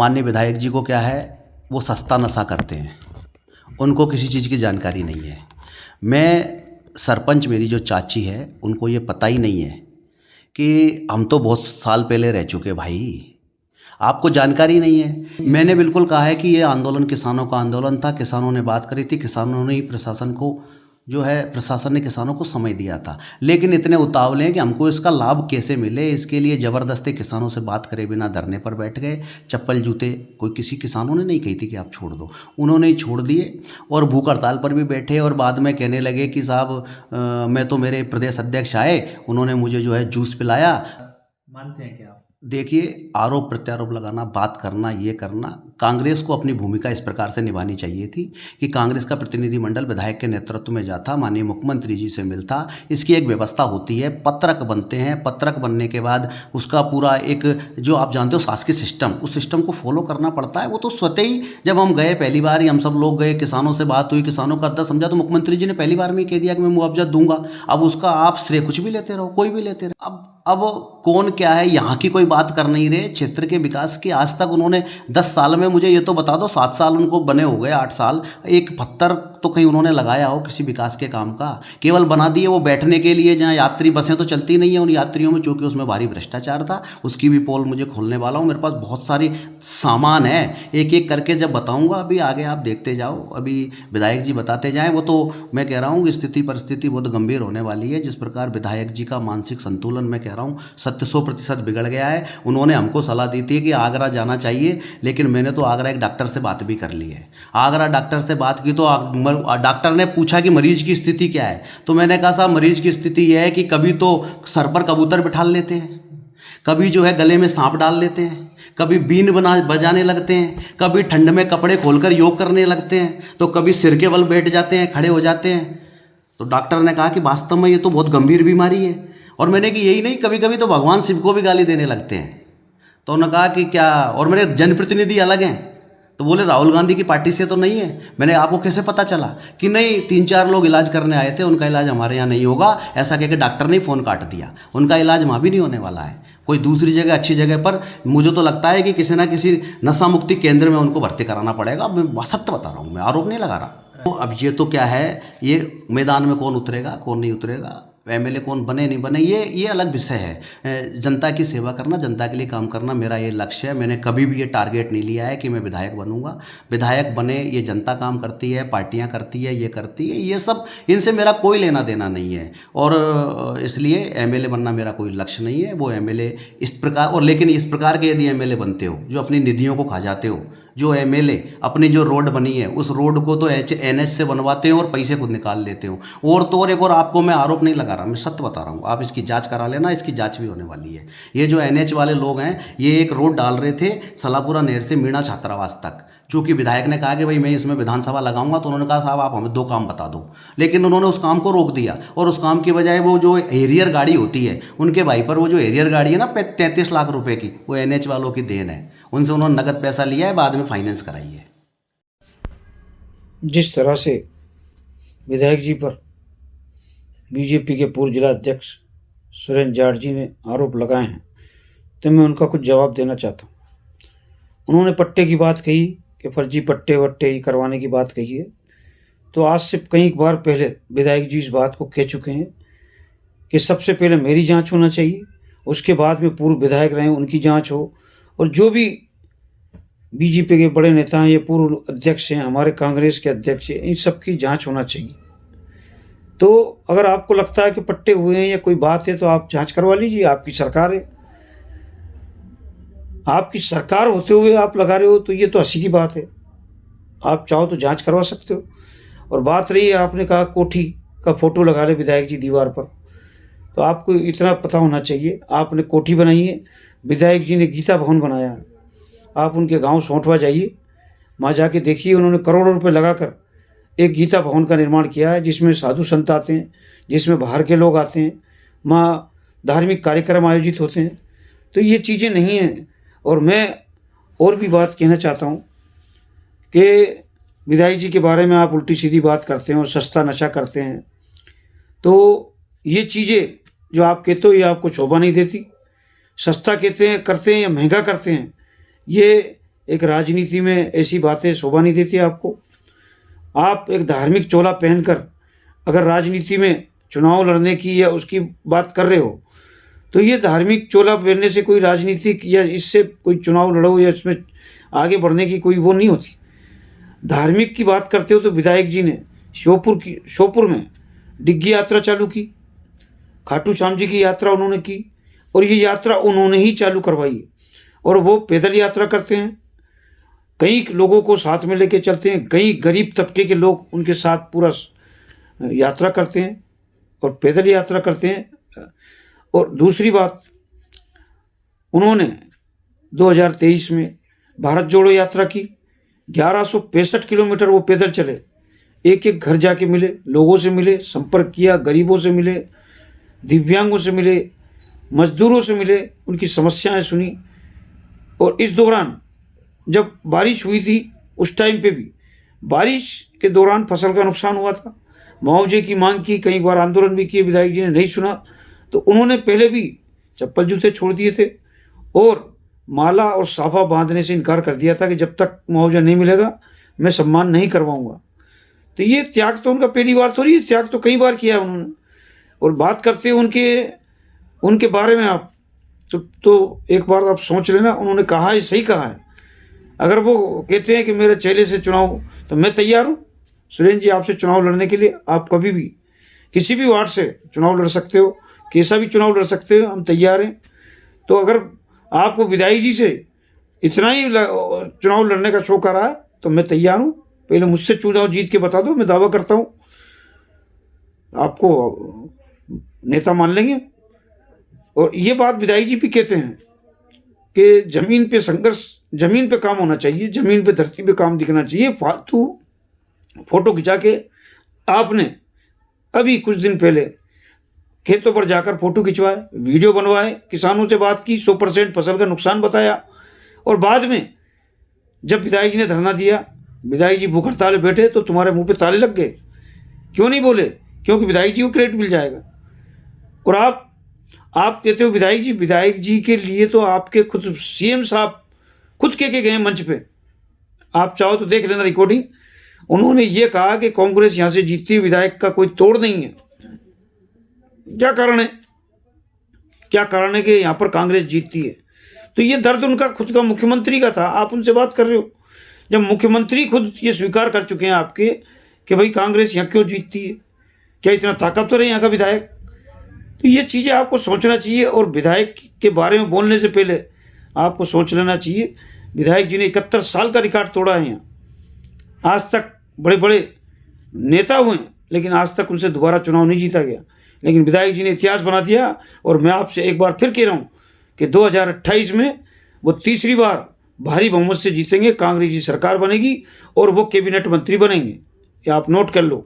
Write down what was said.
माननीय विधायक जी को क्या है, वो सस्ता नशा करते हैं, उनको किसी चीज़ की जानकारी नहीं है। मैं सरपंच, मेरी जो चाची है, उनको ये पता ही नहीं है कि हम तो बहुत साल पहले रह चुके भाई, आपको जानकारी नहीं है। मैंने बिल्कुल कहा है कि ये आंदोलन किसानों का आंदोलन था, किसानों ने बात करी थी, किसानों ने ही प्रशासन को जो है, प्रशासन ने किसानों को समय दिया था, लेकिन इतने उतावले हैं कि हमको इसका लाभ कैसे मिले, इसके लिए ज़बरदस्ती किसानों से बात करे बिना धरने पर बैठ गए। चप्पल जूते कोई किसी किसानों ने नहीं कही थी कि आप छोड़ दो, उन्होंने ही छोड़ दिए और भूख हड़ताल पर भी बैठे और बाद में कहने लगे कि साहब मैं तो, मेरे प्रदेश अध्यक्ष आए, उन्होंने मुझे जो है जूस पिलाया। मानते हैं क्या आप? देखिए, आरोप प्रत्यारोप लगाना, बात करना, ये करना, कांग्रेस को अपनी भूमिका इस प्रकार से निभानी चाहिए थी कि कांग्रेस का प्रतिनिधिमंडल विधायक के नेतृत्व में जाता, माननीय मुख्यमंत्री जी से मिलता। इसकी एक व्यवस्था होती है, पत्रक बनते हैं, पत्रक बनने के बाद उसका पूरा एक, जो आप जानते हो शासकीय सिस्टम, उस सिस्टम को फॉलो करना पड़ता है। वो तो स्वतः ही, जब हम गए पहली बार ही, हम सब लोग गए, किसानों से बात हुई, किसानों का दर्द समझा, तो मुख्यमंत्री जी ने पहली बार में ही कह दिया कि मैं मुआवजा दूंगा। अब उसका आप श्रेय कुछ भी लेते रहो, कोई भी लेते रहो। अब कौन क्या है, यहाँ की कोई बात कर नहीं रहे, क्षेत्र के विकास की आज तक उन्होंने 10 साल में, मुझे ये तो बता दो, 7 साल उनको बने हो गए, 8 साल, एक पत्थर तो कहीं उन्होंने लगाया हो किसी विकास के काम का? केवल बना दिए वो बैठने के लिए, जहाँ यात्री बसें तो चलती नहीं है उन यात्रियों में, चूँकि उसमें भारी भ्रष्टाचार था। उसकी भी पोल मुझे खोलने वाला हूँ, मेरे पास बहुत सारी सामान है, एक एक करके जब बताऊँगा, अभी आगे आप देखते जाओ, अभी विधायक जी बताते जाएँ। वो तो मैं कह रहा हूँ कि स्थिति परिस्थिति बहुत गंभीर होने वाली है। जिस प्रकार विधायक जी का मानसिक संतुलन, मैं कह रहा हूँ 100% बिगड़ गया है। उन्होंने हमको सलाह दी थी कि आगरा जाना चाहिए, लेकिन मैंने तो आगरा एक डॉक्टर से बात भी कर ली है। आगरा डॉक्टर से बात की तो डॉक्टर ने पूछा कि मरीज की स्थिति क्या है, तो मैंने कहा साहब मरीज की स्थिति यह है कि कभी तो सर पर कबूतर बिठा लेते हैं, कभी जो है गले में सांप डाल लेते हैं, कभी बीन बजाने लगते हैं, कभी ठंड में कपड़े खोलकर योग करने लगते हैं, तो कभी सिर के बल बैठ जाते हैं, खड़े हो जाते हैं। तो डॉक्टर ने कहा कि वास्तव में ये तो बहुत गंभीर बीमारी है। और मैंने कि यही नहीं, कभी कभी तो भगवान शिव को भी गाली देने लगते हैं। तो उन्होंने कहा कि क्या, और मेरे जनप्रतिनिधि अलग हैं, तो बोले राहुल गांधी की पार्टी से तो नहीं है। मैंने, आपको कैसे पता चला? कि नहीं, 3-4 लोग इलाज करने आए थे, उनका इलाज हमारे यहाँ नहीं होगा, ऐसा कहकर डॉक्टर ने फ़ोन काट दिया। उनका इलाज वहाँ भी नहीं होने वाला है, कोई दूसरी जगह, अच्छी जगह पर। मुझे तो लगता है कि किसी ना किसी नशा मुक्ति केंद्र में उनको भर्ती कराना पड़ेगा। मैं सत्य बता रहा हूँ, मैं आरोप नहीं लगा रहा। तो अब ये तो क्या है, ये मैदान में कौन उतरेगा, कौन नहीं उतरेगा, एमएलए कौन बने नहीं बने, ये अलग विषय है। जनता की सेवा करना, जनता के लिए काम करना मेरा ये लक्ष्य है। मैंने कभी भी ये टारगेट नहीं लिया है कि मैं विधायक बनूंगा। विधायक बने, ये जनता काम करती है, पार्टियां करती है, ये करती है, ये सब, इनसे मेरा कोई लेना देना नहीं है। और इसलिए एमएलए बनना मेरा कोई लक्ष्य नहीं है। वो एमएलए इस प्रकार, और लेकिन इस प्रकार के यदि एमएलए बनते हो जो अपनी निधियों को खा जाते हो, जो एमएलए अपनी जो रोड बनी है उस रोड को तो एनएच से बनवाते हो और पैसे खुद निकाल लेते हो। और तो और एक और, आपको मैं आरोप नहीं लगा रहा, मैं सत्य बता रहा हूँ, आप इसकी जांच करा लेना, इसकी जांच भी होने वाली है। ये जो एनएच वाले लोग हैं, ये एक रोड डाल रहे थे सलापुरा नहर से मीणा छात्रावास तक, चूँकि विधायक ने कहा कि भाई मैं इसमें विधानसभा लगाऊंगा, तो उन्होंने कहा साहब आप हमें 2 काम बता दो, लेकिन उन्होंने उस काम को रोक दिया। और उस काम की बजाय वो जो एरियर गाड़ी होती है उनके भाई पर, वो जो एरियर गाड़ी है ना 33 लाख रुपए की, वो एनएच वालों की देन है, उनसे उन्होंने नगद पैसा लिया है, बाद में फाइनेंस कराई है। जिस तरह से विधायक जी पर बीजेपी के पूर्व जिला अध्यक्ष सुरेंद्र जाट जी ने आरोप लगाए हैं, तो मैं उनका कुछ जवाब देना चाहता हूँ। उन्होंने पट्टे की बात कही कि फर्जी पट्टे वट्टे ही करवाने की बात कही है, तो आज से कई बार पहले विधायक जी इस बात को कह चुके हैं कि सबसे पहले मेरी जांच होना चाहिए, उसके बाद में पूर्व विधायक रहे उनकी जांच हो, और जो भी बीजेपी के बड़े नेता हैं, ये पूर्व अध्यक्ष हैं, हमारे कांग्रेस के अध्यक्ष हैं, इन सब की जांच होना चाहिए। तो अगर आपको लगता है कि पट्टे हुए हैं या कोई बात है, तो आप जांच करवा लीजिए, आपकी सरकार है। आपकी सरकार होते हुए आप लगा रहे हो, तो ये तो हंसी की बात है। आप चाहो तो जांच करवा सकते हो। और बात रही है, आपने कहा कोठी का फ़ोटो लगा ले विधायक जी दीवार पर, तो आपको इतना पता होना चाहिए, आपने कोठी बनाई है, विधायक जी ने गीता भवन बनाया है। आप उनके गांव सोंठवा जाइए, वहाँ जाके देखिए, उन्होंने करोड़ों रुपए लगाकर एक गीता भवन का निर्माण किया है, जिसमें साधु संत आते हैं, जिसमें बाहर के लोग आते हैं, वहाँ धार्मिक कार्यक्रम आयोजित होते हैं। तो ये चीज़ें नहीं हैं। और मैं और भी बात कहना चाहता हूँ कि विधायक जी के बारे में आप उल्टी सीधी बात करते हैं और सस्ता नशा करते हैं, तो ये चीज़ें जो आप कहते हो ये आपको शोभा नहीं देती। सस्ता कहते हैं, करते हैं या महंगा करते हैं, ये एक राजनीति में ऐसी बातें शोभा नहीं देती आपको। आप एक धार्मिक चोला पहनकर अगर राजनीति में चुनाव लड़ने की या उसकी बात कर रहे हो, तो ये धार्मिक चोला पहनने से कोई राजनीतिक या इससे कोई चुनाव लड़ो या इसमें आगे बढ़ने की कोई वो नहीं होती। धार्मिक की बात करते हो तो विधायक जी ने श्योपुर में डिग्गी यात्रा चालू की, खाटू श्याम जी की यात्रा उन्होंने की, और ये यात्रा उन्होंने ही चालू करवाई। और वो पैदल यात्रा करते हैं, कई लोगों को साथ में लेके चलते हैं, कई गरीब तबके के लोग उनके साथ पूरा यात्रा करते हैं और पैदल यात्रा करते हैं। और दूसरी बात, उन्होंने 2023 में भारत जोड़ो यात्रा की, 1165 किलोमीटर वो पैदल चले, एक एक घर जाके मिले, लोगों से मिले, संपर्क किया, गरीबों से मिले, दिव्यांगों से मिले, मजदूरों से मिले, उनकी समस्याएं सुनी। और इस दौरान जब बारिश हुई थी, उस टाइम पे भी बारिश के दौरान फसल का नुकसान हुआ था, मुआवजे की मांग की, कई बार आंदोलन भी किए, विधायक जी ने नहीं सुना, तो उन्होंने पहले भी चप्पल जूते छोड़ दिए थे और माला और साफा बांधने से इनकार कर दिया था कि जब तक मुआवजा नहीं मिलेगा मैं सम्मान नहीं करवाऊंगा। तो ये त्याग तो उनका पहली बार थोड़ी, त्याग तो कई बार किया है उन्होंने। और बात करते हैं उनके बारे में आप तो एक बार आप सोच लेना, उन्होंने कहा है, सही कहा है। अगर वो कहते हैं कि मेरे चेहरे से चुनाव, तो मैं तैयार हूँ सुरेंद्र जी आपसे चुनाव लड़ने के लिए। आप कभी भी किसी भी वार्ड से चुनाव लड़ सकते हो, कैसा भी चुनाव लड़ सकते हो, हम तैयार हैं। तो अगर आपको विधायक जी से इतना ही चुनाव लड़ने का शौक आ रहा है तो मैं तैयार हूँ। पहले मुझसे चुनाव जीत के बता दो, मैं दावा करता हूँ आपको नेता मान लेंगे। और ये बात विधायक जी भी कहते हैं कि ज़मीन पे संघर्ष, ज़मीन पे काम होना चाहिए, ज़मीन पे धरती पे काम दिखना चाहिए। फालतू फोटो खिंचा के आपने अभी कुछ दिन पहले खेतों पर जाकर फोटो खिंचवाए, वीडियो बनवाए, किसानों से बात की, 100% फसल का नुकसान बताया, और बाद में जब विधायक जी ने धरना दिया, विधायक जी भूख हड़ताल में बैठे, तो तुम्हारे मुंह पे ताले लग गए। क्यों नहीं बोले? क्योंकि विधायक जी को क्रेडिट मिल जाएगा। और आप कहते हो विधायक जी के लिए तो आपके खुद सीएम साहब खुद कह के गए मंच पे, आप चाहो तो देख लेना रिकॉर्डिंग। उन्होंने ये कहा कि कांग्रेस यहाँ से जीतती है, विधायक का कोई तोड़ नहीं है। क्या कारण है? क्या कारण है कि यहाँ पर कांग्रेस जीतती है? तो ये दर्द उनका खुद का मुख्यमंत्री का था। आप उनसे बात कर रहे हो, जब मुख्यमंत्री खुद ये स्वीकार कर चुके हैं आपके कि भाई कांग्रेस यहाँ क्यों जीतती है, क्या इतना ताकतवर है यहाँ का विधायक? तो ये चीज़ें आपको सोचना चाहिए। और विधायक के बारे में बोलने से पहले आपको सोच लेना चाहिए, विधायक जी ने 71 साल का रिकॉर्ड तोड़ा है यहाँ। आज तक बड़े बड़े नेता हुए लेकिन आज तक उनसे दोबारा चुनाव नहीं जीता गया, लेकिन विधायक जी ने इतिहास बना दिया। और मैं आपसे एक बार फिर कह रहा हूँ कि 2028 में वो तीसरी बार भारी बहुमत से जीतेंगे, कांग्रेस की सरकार बनेगी और वो कैबिनेट मंत्री बनेंगे। ये आप नोट कर लो।